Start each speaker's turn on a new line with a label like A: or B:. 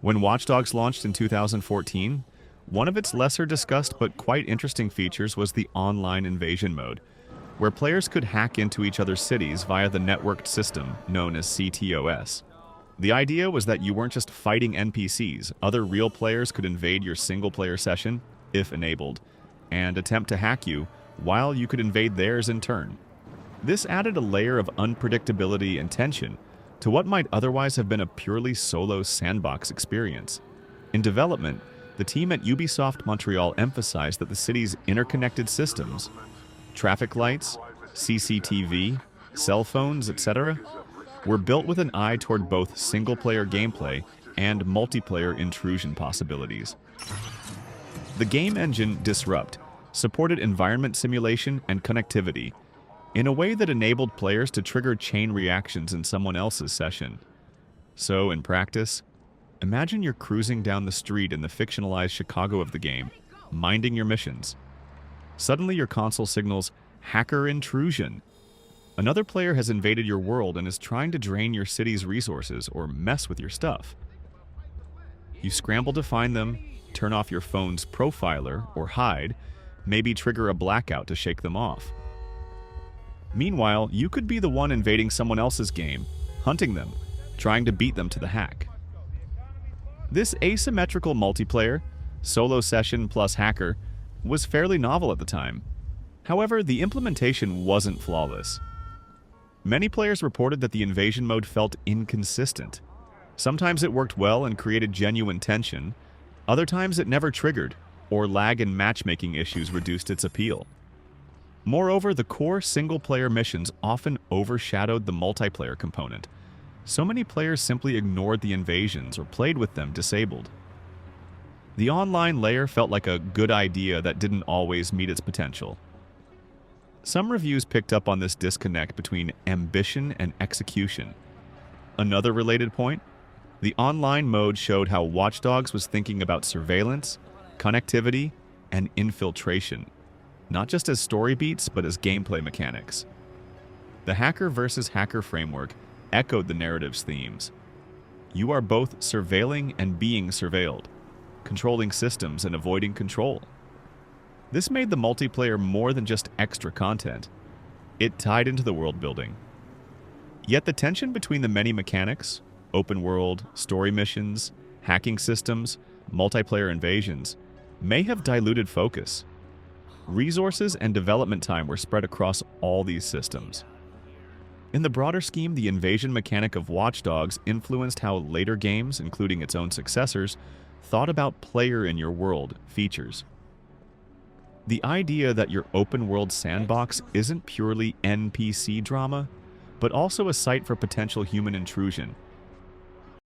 A: When Watch Dogs launched in 2014, one of its lesser discussed but quite interesting features was the online invasion mode, where players could hack into each other's cities via the networked system known as CTOS. The idea was that you weren't just fighting NPCs, other real players could invade your single-player session, if enabled, and attempt to hack you, while you could invade theirs in turn. This added a layer of unpredictability and tension to what might otherwise have been a purely solo sandbox experience. In development, the team at Ubisoft Montreal emphasized that the city's interconnected systems, traffic lights, CCTV, cell phones, etc., were built with an eye toward both single-player gameplay and multiplayer intrusion possibilities. The game engine Disrupt supported environment simulation and connectivity in a way that enabled players to trigger chain reactions in someone else's session. So, in practice, imagine you're cruising down the street in the fictionalized Chicago of the game, minding your missions. Suddenly your console signals hacker intrusion. Another player has invaded your world and is trying to drain your city's resources or mess with your stuff. You scramble to find them, turn off your phone's profiler or hide, maybe trigger a blackout to shake them off. Meanwhile, you could be the one invading someone else's game, hunting them, trying to beat them to the hack. This asymmetrical multiplayer, solo session plus hacker, was fairly novel at the time. However, the implementation wasn't flawless. Many players reported that the invasion mode felt inconsistent. Sometimes it worked well and created genuine tension, other times it never triggered, or lag and matchmaking issues reduced its appeal. Moreover, the core single-player missions often overshadowed the multiplayer component. So many players simply ignored the invasions or played with them disabled. The online layer felt like a good idea that didn't always meet its potential. Some reviews picked up on this disconnect between ambition and execution. Another related point, the online mode showed how Watch Dogs was thinking about surveillance, connectivity, and infiltration, not just as story beats but as gameplay mechanics. The hacker versus hacker framework echoed the narrative's themes. You are both surveilling and being surveilled, controlling systems and avoiding control. This made the multiplayer more than just extra content. It tied into the world building. Yet the tension between the many mechanics, open world, story missions, hacking systems, multiplayer invasions, may have diluted focus. Resources and development time were spread across all these systems. In the broader scheme, the invasion mechanic of Watch Dogs influenced how later games, including its own successors, thought about player-in-your-world features. The idea that your open-world sandbox isn't purely NPC drama, but also a site for potential human intrusion,